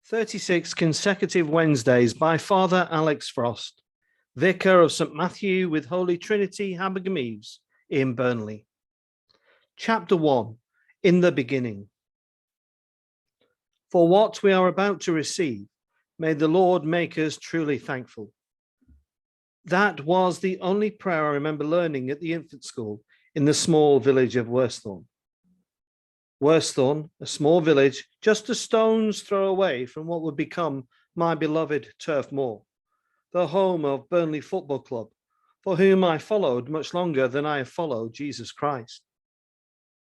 36 consecutive Wednesdays by Father Alex Frost, Vicar of St Matthew with Holy Trinity, Habergameves in Burnley. Chapter 1, In the Beginning. For what we are about to receive, may the Lord make us truly thankful. That was the only prayer I remember learning at the infant school in the small village of Worsthorne. Worsthorne, a small village just a stone's throw away from what would become my beloved Turf Moor, the home of Burnley Football Club, for whom I followed much longer than I have followed Jesus Christ.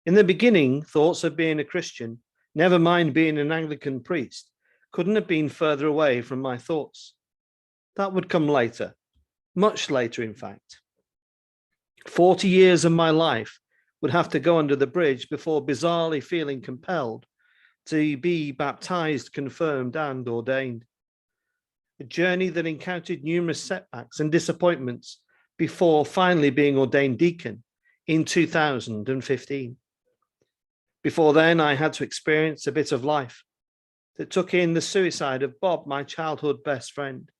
In the beginning, thoughts of being a Christian, never mind being an Anglican priest, couldn't have been further away from my thoughts. That would come later, much later in fact. 40 years of my life would have to go under the bridge before bizarrely feeling compelled to be baptized, confirmed, and ordained. A journey that encountered numerous setbacks and disappointments before finally being ordained deacon in 2015. Before then, I had to experience a bit of life that took in the suicide of Bob, my childhood best friend,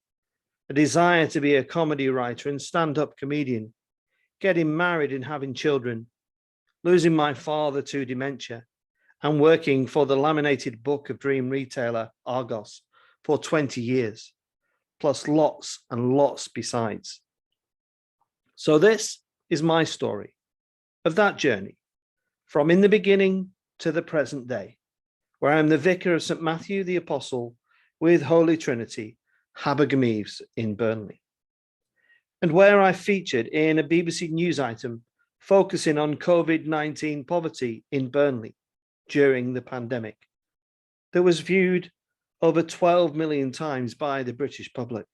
a desire to be a comedy writer and stand-up comedian, getting married and having children, losing my father to dementia, and working for the laminated book of dream retailer Argos for 20 years, plus lots and lots besides. So this is my story of that journey, from in the beginning to the present day, where I am the vicar of St Matthew the Apostle with Holy Trinity, Habergameves in Burnley, and where I featured in a BBC News item focusing on COVID-19 poverty in Burnley during the pandemic that was viewed over 12 million times by the British public,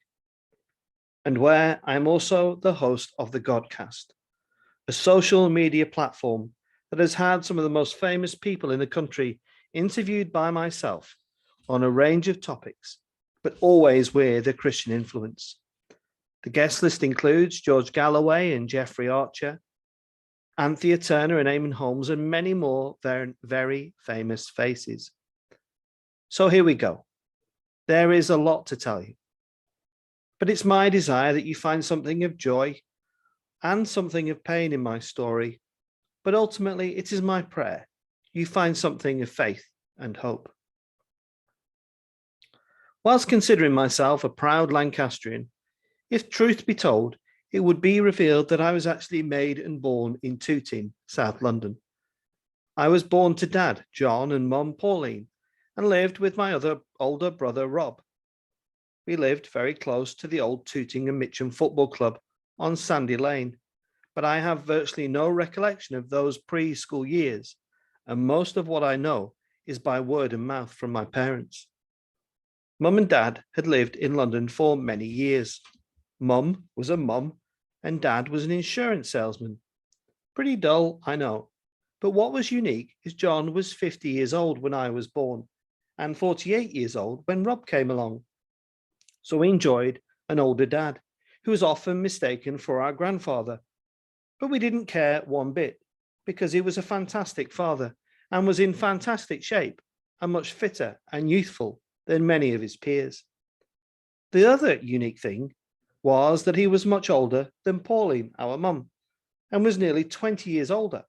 and where I am also the host of the Godcast, a social media platform that has had some of the most famous people in the country interviewed by myself on a range of topics, but always with a Christian influence. The guest list includes George Galloway and Jeffrey Archer, Anthea Turner and Eamon Holmes, and many more very famous faces. So here we go. There is a lot to tell you, but it's my desire that you find something of joy and something of pain in my story, but ultimately it is my prayer you find something of faith and hope. Whilst considering myself a proud Lancastrian, if truth be told, it would be revealed that I was actually made and born in Tooting, South London. I was born to Dad, John, and Mum, Pauline, and lived with my other older brother, Rob. We lived very close to the old Tooting and Mitcham Football Club on Sandy Lane, but I have virtually no recollection of those preschool years, and most of what I know is by word of mouth from my parents. Mum and Dad had lived in London for many years. Mum was a mum, and Dad was an insurance salesman. Pretty dull, I know, but what was unique is John was 50 years old when I was born, and 48 years old when Rob came along. So we enjoyed an older dad, who was often mistaken for our grandfather. But we didn't care one bit, because he was a fantastic father and was in fantastic shape and much fitter and youthful than many of his peers. The other unique thing was that he was much older than Pauline, our mum, and was nearly 20 years older.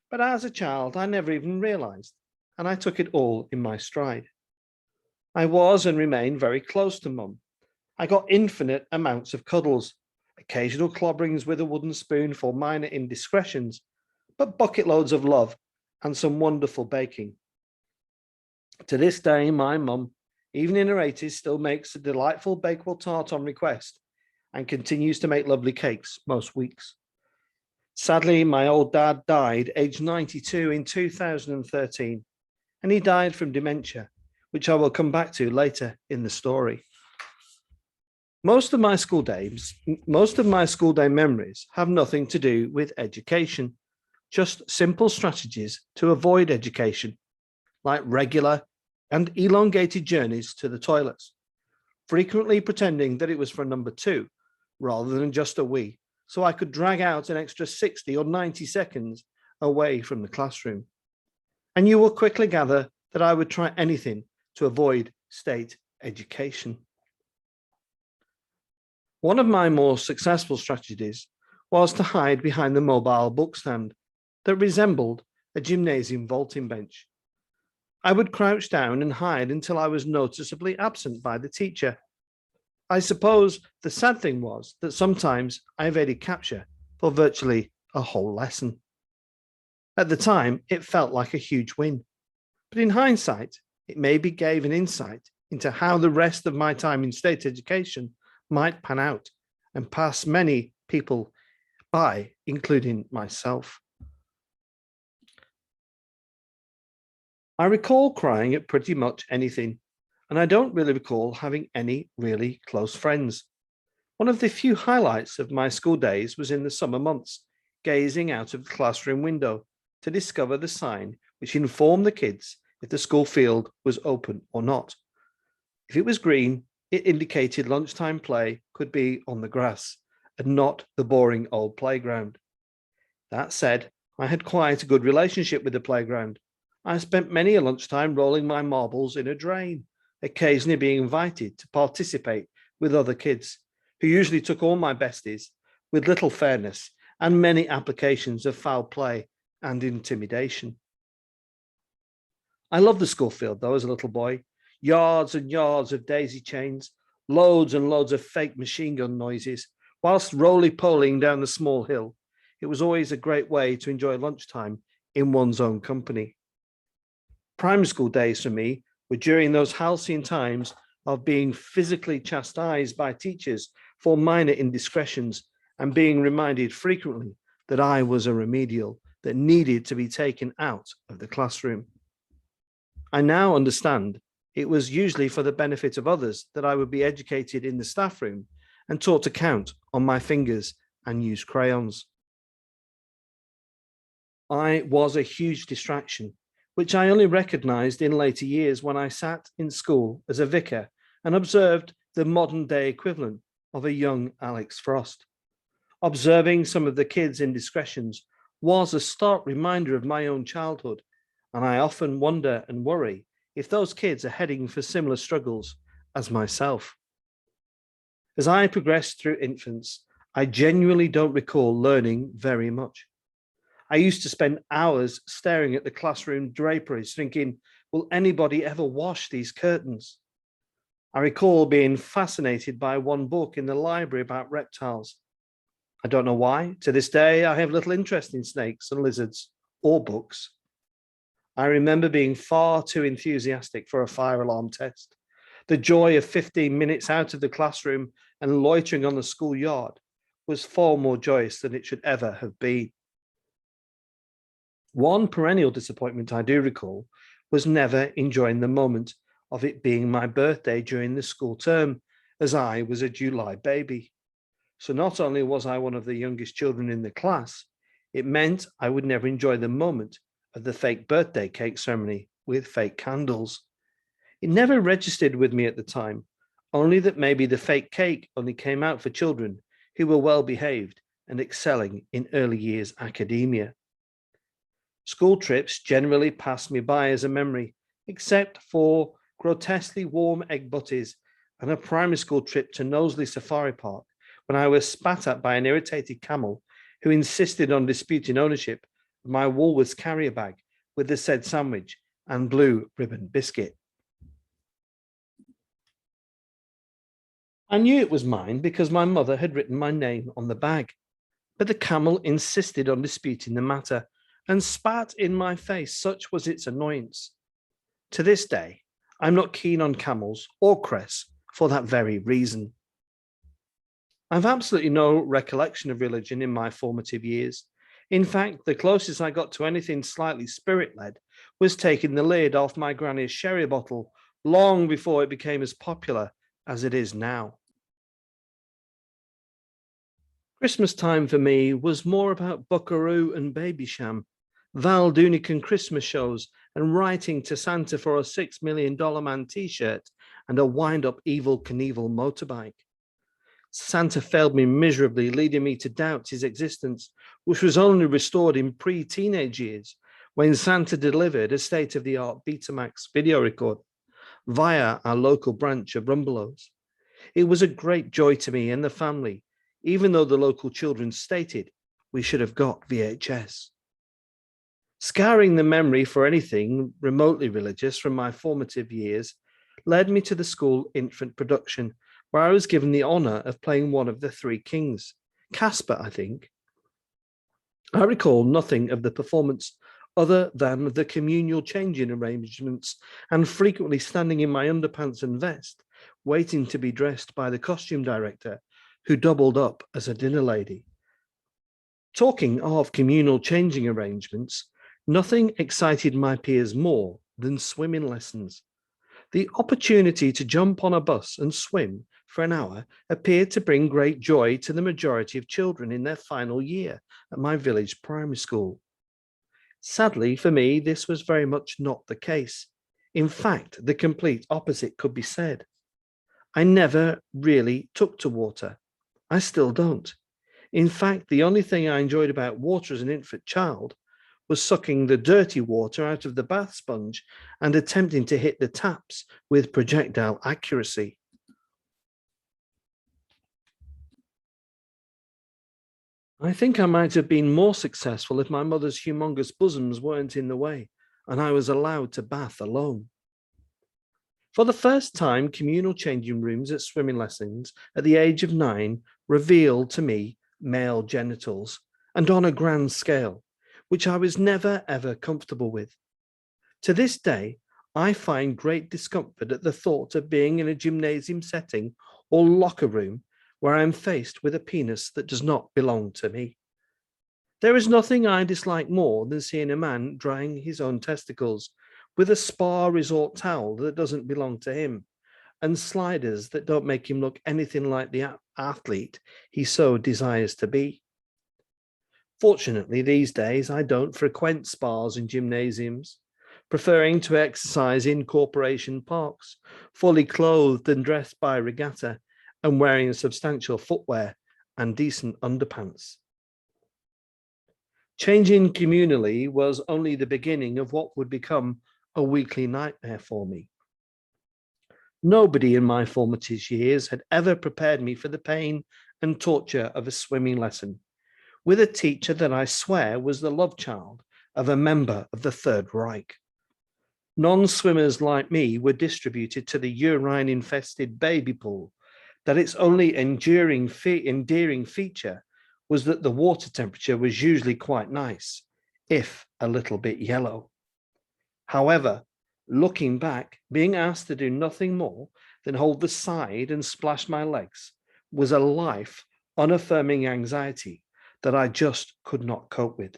But as a child, I never even realised, and I took it all in my stride. I was and remained very close to Mum. I got infinite amounts of cuddles, occasional clobberings with a wooden spoon for minor indiscretions, but bucket loads of love and some wonderful baking. To this day, my mum, even in her 80s, still makes a delightful Bakewell tart on request and continues to make lovely cakes most weeks. Sadly, my old dad died aged 92 in 2013, and he died from dementia, which I will come back to later in the story. Most of my school day memories have nothing to do with education, just simple strategies to avoid education, like regular and elongated journeys to the toilets, frequently pretending that it was for number 2 rather than just a wee, so I could drag out an extra 60 or 90 seconds away from the classroom. And you will quickly gather that I would try anything to avoid state education. One of my more successful strategies was to hide behind the mobile book stand that resembled a gymnasium vaulting bench. I would crouch down and hide until I was noticeably absent by the teacher. I suppose the sad thing was that sometimes I evaded capture for virtually a whole lesson. At the time, it felt like a huge win. But in hindsight, it maybe gave an insight into how the rest of my time in state education might pan out and pass many people by, including myself. I recall crying at pretty much anything, and I don't really recall having any really close friends. One of the few highlights of my school days was in the summer months, gazing out of the classroom window to discover the sign which informed the kids if the school field was open or not. If it was green, it indicated lunchtime play could be on the grass and not the boring old playground. That said, I had quite a good relationship with the playground. I spent many a lunchtime rolling my marbles in a drain, occasionally being invited to participate with other kids, who usually took all my besties with little fairness and many applications of foul play and intimidation. I loved the school field, though, as a little boy. Yards and yards of daisy chains, loads and loads of fake machine gun noises, whilst roly-polying down the small hill. It was always a great way to enjoy lunchtime in one's own company. Primary school days for me were during those halcyon times of being physically chastised by teachers for minor indiscretions and being reminded frequently that I was a remedial that needed to be taken out of the classroom. I now understand it was usually for the benefit of others that I would be educated in the staff room and taught to count on my fingers and use crayons. I was a huge distraction, which I only recognized in later years when I sat in school as a vicar and observed the modern day equivalent of a young Alex Frost. Observing some of the kids' indiscretions was a stark reminder of my own childhood, and I often wonder and worry if those kids are heading for similar struggles as myself. As I progressed through infants, I genuinely don't recall learning very much. I used to spend hours staring at the classroom draperies, thinking, will anybody ever wash these curtains? I recall being fascinated by one book in the library about reptiles. I don't know why. To this day, I have little interest in snakes and lizards or books. I remember being far too enthusiastic for a fire alarm test. The joy of 15 minutes out of the classroom and loitering on the schoolyard was far more joyous than it should ever have been. One perennial disappointment I do recall was never enjoying the moment of it being my birthday during the school term, as I was a July baby. So not only was I one of the youngest children in the class, it meant I would never enjoy the moment of the fake birthday cake ceremony with fake candles. It never registered with me at the time, only that maybe the fake cake only came out for children who were well behaved and excelling in early years academia. School trips generally passed me by as a memory, except for grotesquely warm egg butties and a primary school trip to Knowsley Safari Park when I was spat at by an irritated camel who insisted on disputing ownership of my Woolworths carrier bag with the said sandwich and blue ribbon biscuit. I knew it was mine because my mother had written my name on the bag, but the camel insisted on disputing the matter and spat in my face, such was its annoyance. To this day, I'm not keen on camels or cress for that very reason. I've absolutely no recollection of religion in my formative years. In fact, the closest I got to anything slightly spirit-led was taking the lid off my granny's sherry bottle long before it became as popular as it is now. Christmas time for me was more about Buckaroo and Babysham, Val Doonican Christmas shows, and writing to Santa for a $6 million man t-shirt and a wind-up Evel Knievel motorbike. Santa failed me miserably, leading me to doubt his existence, which was only restored in pre-teenage years when Santa delivered a state-of-the-art Betamax video recorder. via our local branch of Rumbelows. It was a great joy to me and the family, even though the local children stated we should have got VHS. Scouring the memory for anything remotely religious from my formative years led me to the school infant production, where I was given the honour of playing one of the three kings, Caspar, I think. I recall nothing of the performance other than the communal changing arrangements and frequently standing in my underpants and vest, waiting to be dressed by the costume director, who doubled up as a dinner lady. Talking of communal changing arrangements, nothing excited my peers more than swimming lessons. The opportunity to jump on a bus and swim for an hour appeared to bring great joy to the majority of children in their final year at my village primary school. Sadly for me, this was very much not the case. In fact, the complete opposite could be said. I never really took to water. I still don't. In fact, the only thing I enjoyed about water as an infant child was sucking the dirty water out of the bath sponge and attempting to hit the taps with projectile accuracy. I think I might have been more successful if my mother's humongous bosoms weren't in the way and I was allowed to bath alone. For the first time, communal changing rooms at swimming lessons at the age of 9 revealed to me male genitals, and on a grand scale, which I was never ever comfortable with. To this day, I find great discomfort at the thought of being in a gymnasium setting or locker room where I am faced with a penis that does not belong to me. There is nothing I dislike more than seeing a man drying his own testicles with a spa resort towel that doesn't belong to him, and sliders that don't make him look anything like the athlete he so desires to be. Fortunately, these days, I don't frequent spas and gymnasiums, preferring to exercise in corporation parks, fully clothed and dressed by regatta, and wearing substantial footwear and decent underpants. Changing communally was only the beginning of what would become a weekly nightmare for me. Nobody in my formative years had ever prepared me for the pain and torture of a swimming lesson, with a teacher that I swear was the love child of a member of the Third Reich. Non-swimmers like me were distributed to the urine-infested baby pool, that its only endearing feature was that the water temperature was usually quite nice, if a little bit yellow. However, looking back, being asked to do nothing more than hold the side and splash my legs was a life unaffirming anxiety that I just could not cope with.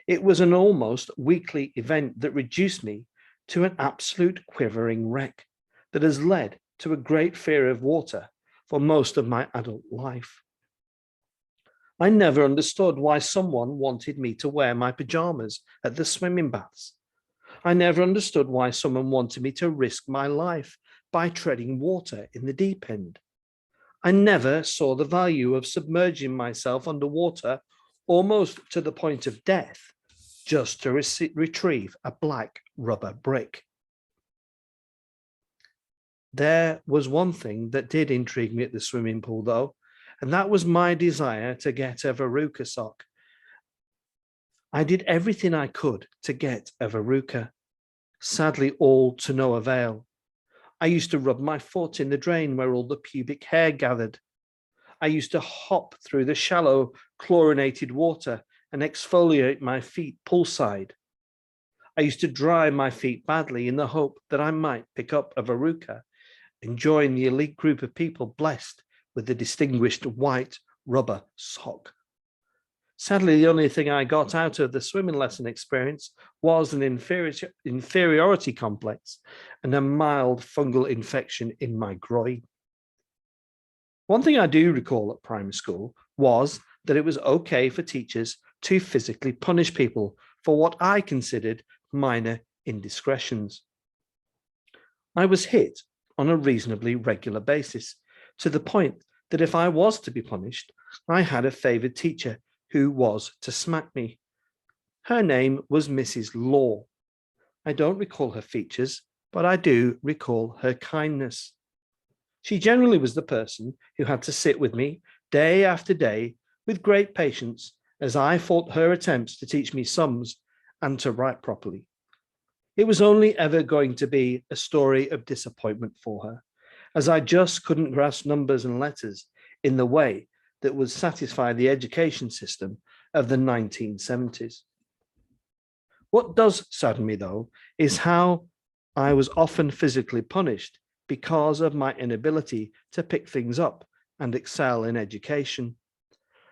It was an almost weekly event that reduced me to an absolute quivering wreck that has led to a great fear of water for most of my adult life. I never understood why someone wanted me to wear my pajamas at the swimming baths. I never understood why someone wanted me to risk my life by treading water in the deep end. I never saw the value of submerging myself underwater almost to the point of death just to retrieve a black rubber brick. There was one thing that did intrigue me at the swimming pool, though, and that was my desire to get a verruca sock. I did everything I could to get a verruca, sadly all to no avail. I used to rub my foot in the drain where all the pubic hair gathered. I used to hop through the shallow chlorinated water and exfoliate my feet poolside. I used to dry my feet badly in the hope that I might pick up a verruca and join the elite group of people blessed with the distinguished white rubber sock. Sadly, the only thing I got out of the swimming lesson experience was an inferiority complex and a mild fungal infection in my groin. One thing I do recall at primary school was that it was okay for teachers to physically punish people for what I considered minor indiscretions. I was hit on a reasonably regular basis, to the point that if I was to be punished, I had a favoured teacher who was to smack me. Her name was Mrs. Law. I don't recall her features, but I do recall her kindness. She generally was the person who had to sit with me day after day with great patience as I fought her attempts to teach me sums and to write properly. It was only ever going to be a story of disappointment for her, as I just couldn't grasp numbers and letters in the way that would satisfy the education system of the 1970s. What does sadden me, though, is how I was often physically punished because of my inability to pick things up and excel in education.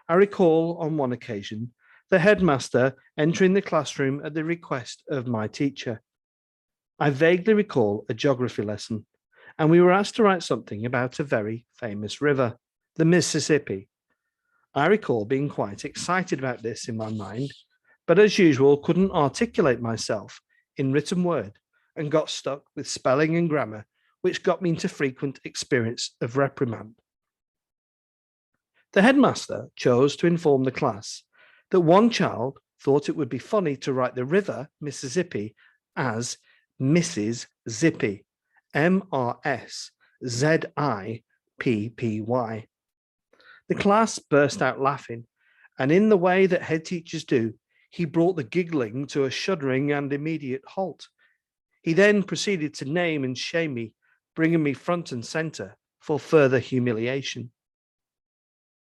I recall on one occasion the headmaster entering the classroom at the request of my teacher. I vaguely recall a geography lesson, and we were asked to write something about a very famous river, the Mississippi. I recall being quite excited about this in my mind, but as usual, couldn't articulate myself in written word and got stuck with spelling and grammar, which got me into frequent experience of reprimand. The headmaster chose to inform the class that one child thought it would be funny to write the river Mississippi as Mrs. Zippy, Mrszippy. The class burst out laughing, and in the way that head teachers do, he brought the giggling to a shuddering and immediate halt. He then proceeded to name and shame me, bringing me front and center for further humiliation.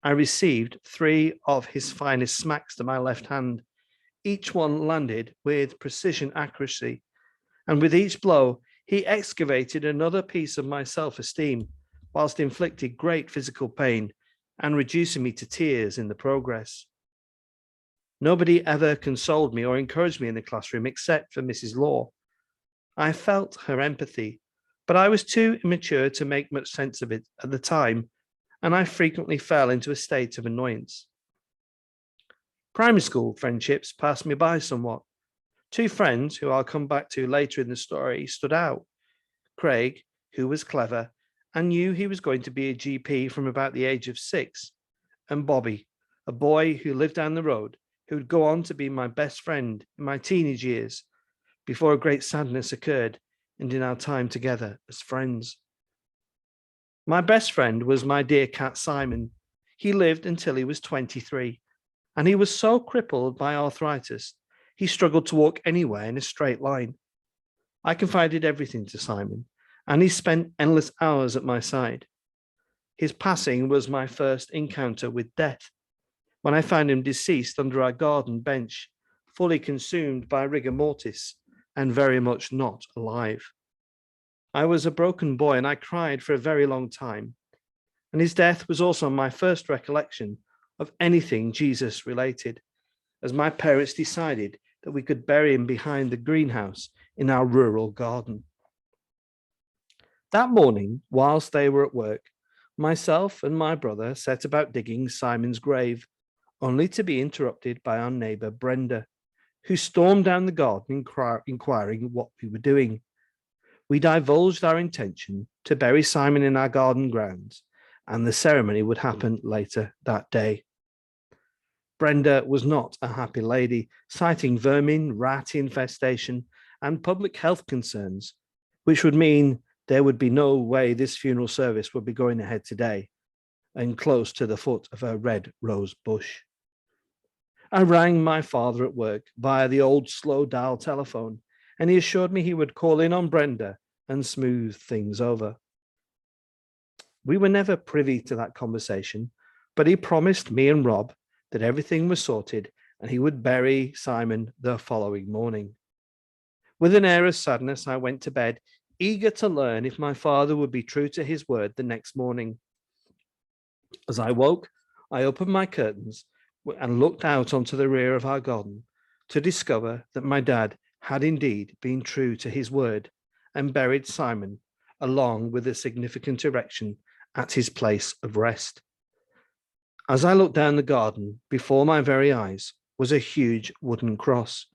I received 3 of his finest smacks to my left hand. Each one landed with precision accuracy, and with each blow, he excavated another piece of my self-esteem, whilst inflicted great physical pain and reducing me to tears in the progress. Nobody ever consoled me or encouraged me in the classroom except for Mrs. Law. I felt her empathy, but I was too immature to make much sense of it at the time, and I frequently fell into a state of annoyance. Primary school friendships passed me by somewhat. 2 friends, who I'll come back to later in the story, stood out. Craig, who was clever and knew he was going to be a GP from about the age of 6, and Bobby, a boy who lived down the road, who would go on to be my best friend in my teenage years, before a great sadness occurred and in our time together as friends. My best friend was my dear cat Simon. He lived until he was 23, and he was so crippled by arthritis, he struggled to walk anywhere in a straight line. I confided everything to Simon, and he spent endless hours at my side. His passing was my first encounter with death, when I found him deceased under our garden bench, fully consumed by rigor mortis and very much not alive. I was a broken boy and I cried for a very long time, and his death was also my first recollection of anything Jesus related, as my parents decided that we could bury him behind the greenhouse in our rural garden. That morning, whilst they were at work, myself and my brother set about digging Simon's grave, only to be interrupted by our neighbour Brenda, who stormed down the garden inquiring what we were doing. We divulged our intention to bury Simon in our garden grounds, and the ceremony would happen later that day. Brenda was not a happy lady, citing vermin, rat infestation, and public health concerns, which would mean there would be no way this funeral service would be going ahead today, and close to the foot of her red rose bush. I rang my father at work via the old slow dial telephone, and he assured me he would call in on Brenda and smooth things over. We were never privy to that conversation, but he promised me and Rob that everything was sorted and he would bury Simon the following morning. With an air of sadness, I went to bed, eager to learn if my father would be true to his word the next morning. As I woke, I opened my curtains and looked out onto the rear of our garden to discover that my dad had indeed been true to his word and buried Simon along with a significant erection at his place of rest. As I looked down the garden, before my very eyes was a huge wooden cross,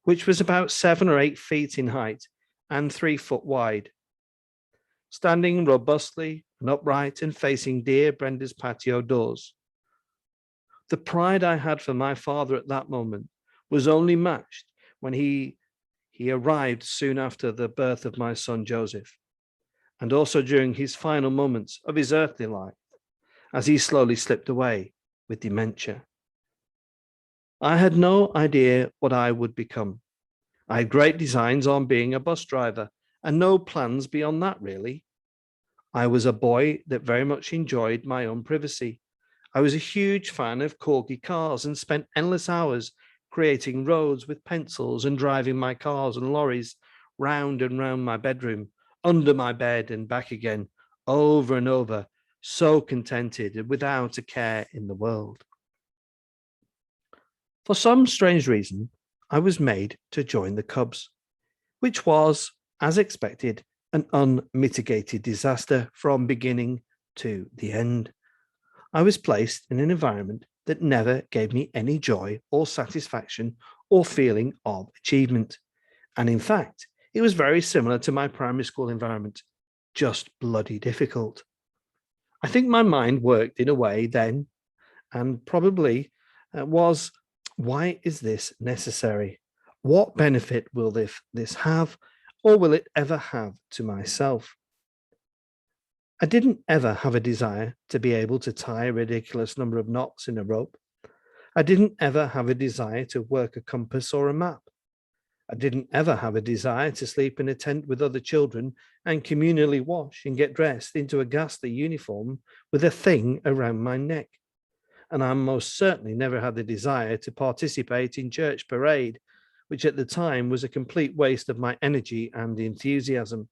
which was about 7 or 8 feet in height and 3 foot wide. Standing robustly and upright and facing dear Brenda's patio doors. The pride I had for my father at that moment was only matched when he He arrived soon after the birth of my son Joseph, and also during his final moments of his earthly life, as he slowly slipped away with dementia. I had no idea what I would become. I had great designs on being a bus driver and no plans beyond that, really. I was a boy that very much enjoyed my own privacy. I was a huge fan of corgi cars and spent endless hours creating roads with pencils and driving my cars and lorries round and round my bedroom, under my bed and back again, over and over, so contented and without a care in the world. For some strange reason, I was made to join the Cubs, which was, as expected, an unmitigated disaster from beginning to the end. I was placed in an environment that never gave me any joy or satisfaction or feeling of achievement. And in fact, it was very similar to my primary school environment, just bloody difficult. I think my mind worked in a way then, and probably was, why is this necessary? What benefit will this have, or will it ever have to myself? I didn't ever have a desire to be able to tie a ridiculous number of knots in a rope. I didn't ever have a desire to work a compass or a map. I didn't ever have a desire to sleep in a tent with other children and communally wash and get dressed into a ghastly uniform with a thing around my neck. And I most certainly never had the desire to participate in church parade, which at the time was a complete waste of my energy and enthusiasm.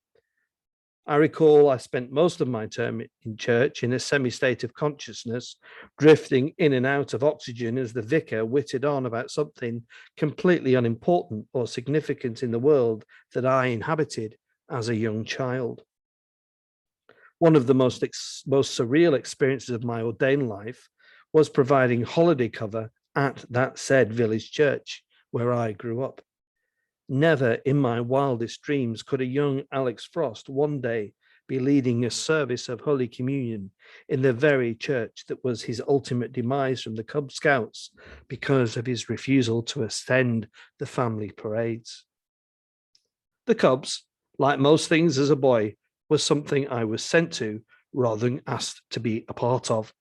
I recall I spent most of my term in church in a semi-state of consciousness, drifting in and out of oxygen as the vicar whittled on about something completely unimportant or significant in the world that I inhabited as a young child. One of the most surreal experiences of my ordained life was providing holiday cover at that said village church where I grew up. Never in my wildest dreams could a young Alex Frost one day be leading a service of Holy Communion in the very church that was his ultimate demise from the Cub Scouts because of his refusal to attend the family parades. The Cubs, like most things as a boy, was something I was sent to rather than asked to be a part of.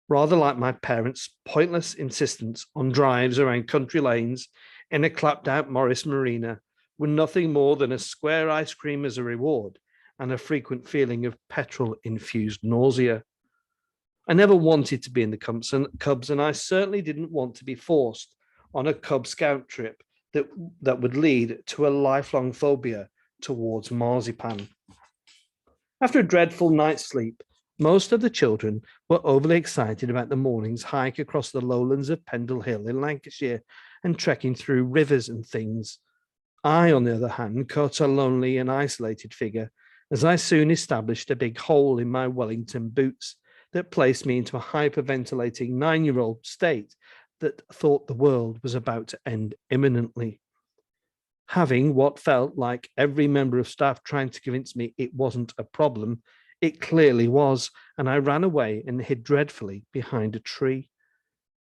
Rather like my parents' pointless insistence on drives around country lanes in a clapped-out Morris Marina with nothing more than a square ice cream as a reward and a frequent feeling of petrol-infused nausea. I never wanted to be in the Cubs, and I certainly didn't want to be forced on a Cub Scout trip that would lead to a lifelong phobia towards marzipan. After a dreadful night's sleep, most of the children were overly excited about the morning's hike across the lowlands of Pendle Hill in Lancashire and trekking through rivers and things. I, on the other hand, cut a lonely and isolated figure as I soon established a big hole in my Wellington boots that placed me into a hyperventilating 9-year-old state that thought the world was about to end imminently. Having what felt like every member of staff trying to convince me it wasn't a problem, it clearly was, and I ran away and hid dreadfully behind a tree.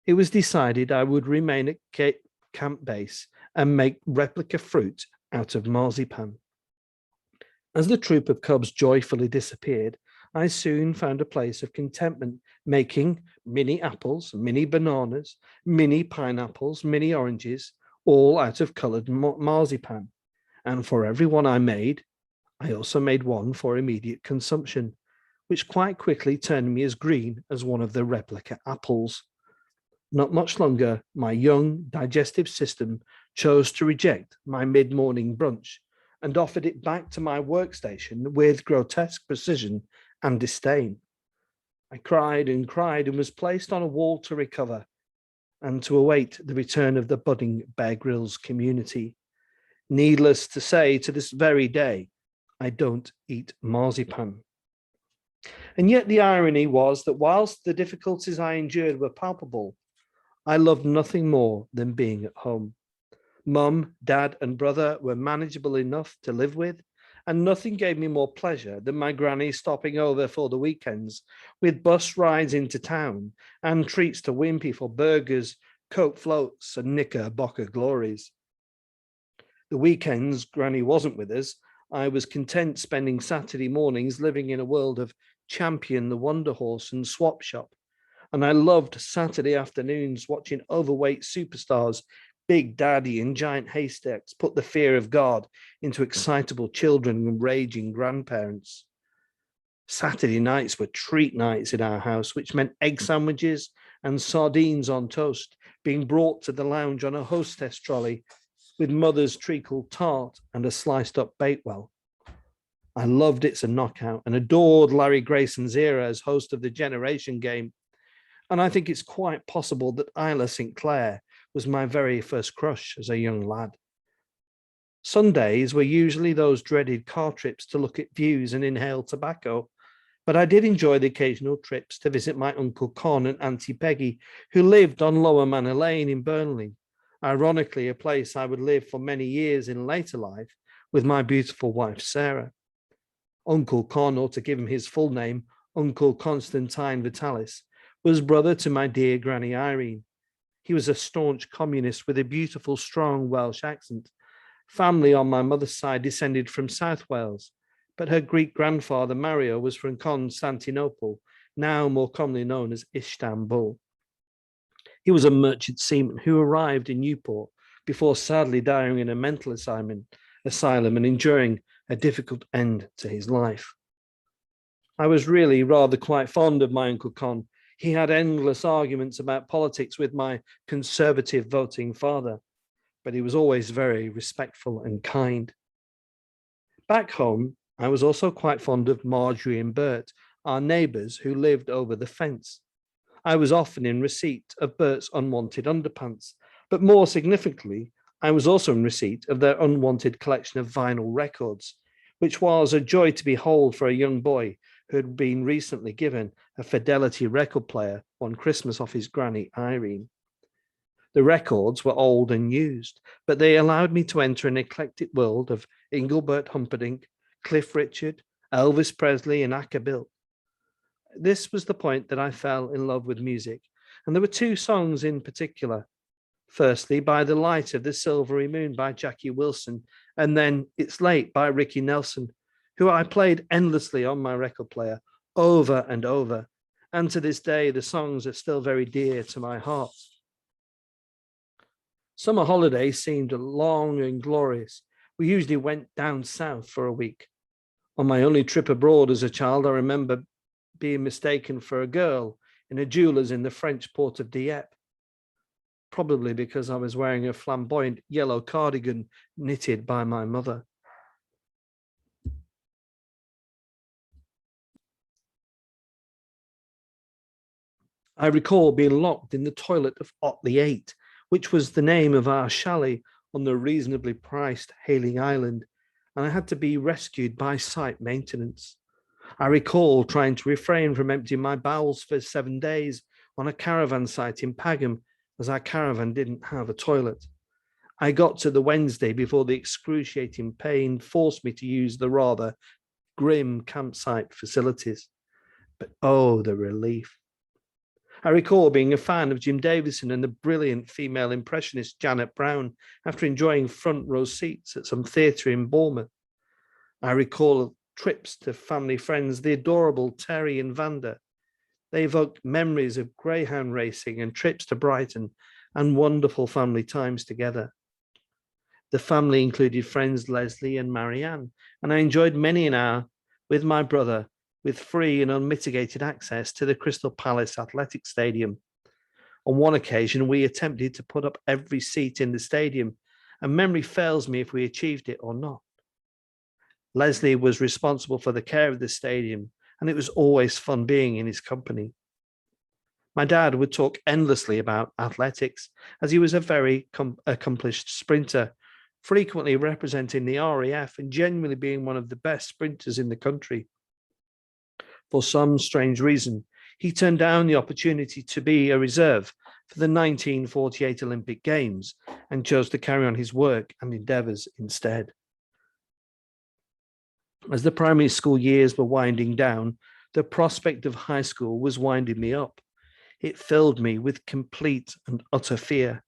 It was decided I would remain at camp base and make replica fruit out of marzipan. As the troop of cubs joyfully disappeared, I soon found a place of contentment, making mini apples, mini bananas, mini pineapples, mini oranges, all out of coloured marzipan. And for every one I made, I also made one for immediate consumption, which quite quickly turned me as green as one of the replica apples. Not much longer, my young digestive system chose to reject my mid-morning brunch and offered it back to my workstation with grotesque precision and disdain. I cried and was placed on a wall to recover and to await the return of the budding Bear Grylls community. Needless to say, to this very day, I don't eat marzipan. And yet the irony was that whilst the difficulties I endured were palpable, I loved nothing more than being at home. Mum, Dad, and brother were manageable enough to live with, and nothing gave me more pleasure than my granny stopping over for the weekends with bus rides into town and treats to Wimpy for burgers, Coke floats, and Knickerbocker glories. The weekends, Granny wasn't with us. I was content spending Saturday mornings living in a world of Champion, the Wonder Horse, and Swap Shop. And I loved Saturday afternoons watching overweight superstars, Big Daddy and Giant Haystacks put the fear of God into excitable children and raging grandparents. Saturday nights were treat nights in our house, which meant egg sandwiches and sardines on toast being brought to the lounge on a hostess trolley with mother's treacle tart and a sliced up Bakewell. I loved It's a Knockout and adored Larry Grayson's era as host of the Generation Game. And I think it's quite possible that Isla St. Clair was my very first crush as a young lad. Sundays were usually those dreaded car trips to look at views and inhale tobacco, but I did enjoy the occasional trips to visit my Uncle Con and Auntie Peggy, who lived on Lower Manor Lane in Burnley, ironically a place I would live for many years in later life with my beautiful wife, Sarah. Uncle Con, or to give him his full name, Uncle Constantine Vitalis, was brother to my dear Granny Irene. He was a staunch communist with a beautiful, strong Welsh accent. Family on my mother's side descended from South Wales, but her Greek grandfather Mario was from Constantinople, now more commonly known as Istanbul. He was a merchant seaman who arrived in Newport before sadly dying in a mental asylum and enduring a difficult end to his life. I was really rather quite fond of my Uncle Con. He had endless arguments about politics with my conservative voting father, but he was always very respectful and kind. Back home, I was also quite fond of Marjorie and Bert, our neighbours who lived over the fence. I was often in receipt of Bert's unwanted underpants, but more significantly, I was also in receipt of their unwanted collection of vinyl records, which was a joy to behold for a young boy who had been recently given a Fidelity record player one Christmas off his granny Irene. The records were old and used, but they allowed me to enter an eclectic world of Engelbert Humperdinck, Cliff Richard, Elvis Presley, and Acker Bill. This was the point that I fell in love with music, and there were two songs in particular. Firstly, By the Light of the Silvery Moon by Jackie Wilson, and then It's Late by Ricky Nelson, who I played endlessly on my record player over and over. And to this day, the songs are still very dear to my heart. Summer holidays seemed long and glorious. We usually went down south for a week. On my only trip abroad as a child, I remember being mistaken for a girl in a jeweler's in the French port of Dieppe, probably because I was wearing a flamboyant yellow cardigan knitted by my mother. I recall being locked in the toilet of Otley 8, which was the name of our chalet on the reasonably priced Hayling Island, and I had to be rescued by site maintenance. I recall trying to refrain from emptying my bowels for 7 days on a caravan site in Pagham, as our caravan didn't have a toilet. I got to the Wednesday before the excruciating pain forced me to use the rather grim campsite facilities. But oh, the relief. I recall being a fan of Jim Davison and the brilliant female impressionist Janet Brown after enjoying front row seats at some theatre in Bournemouth. I recall trips to family friends, the adorable Terry and Vanda. They evoked memories of greyhound racing and trips to Brighton and wonderful family times together. The family included friends Leslie and Marianne, and I enjoyed many an hour with my brother with free and unmitigated access to the Crystal Palace Athletic Stadium. On one occasion, we attempted to put up every seat in the stadium, and memory fails me if we achieved it or not. Leslie was responsible for the care of the stadium, and it was always fun being in his company. My dad would talk endlessly about athletics, as he was a very accomplished sprinter, frequently representing the RAF and genuinely being one of the best sprinters in the country. For some strange reason, he turned down the opportunity to be a reserve for the 1948 Olympic Games and chose to carry on his work and endeavours instead. As the primary school years were winding down, the prospect of high school was winding me up. It filled me with complete and utter fear.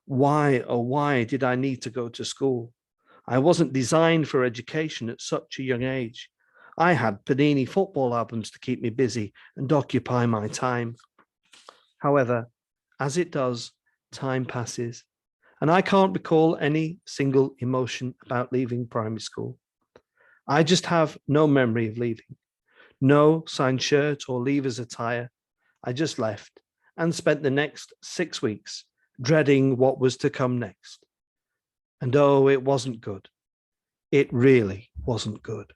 Why, oh why did I need to go to school? I wasn't designed for education at such a young age. I had Panini football albums to keep me busy and occupy my time. However, as it does, time passes, and I can't recall any single emotion about leaving primary school. I just have no memory of leaving. No signed shirt or leavers attire. I just left and spent the next 6 weeks dreading what was to come next. And oh, it wasn't good. It really wasn't good.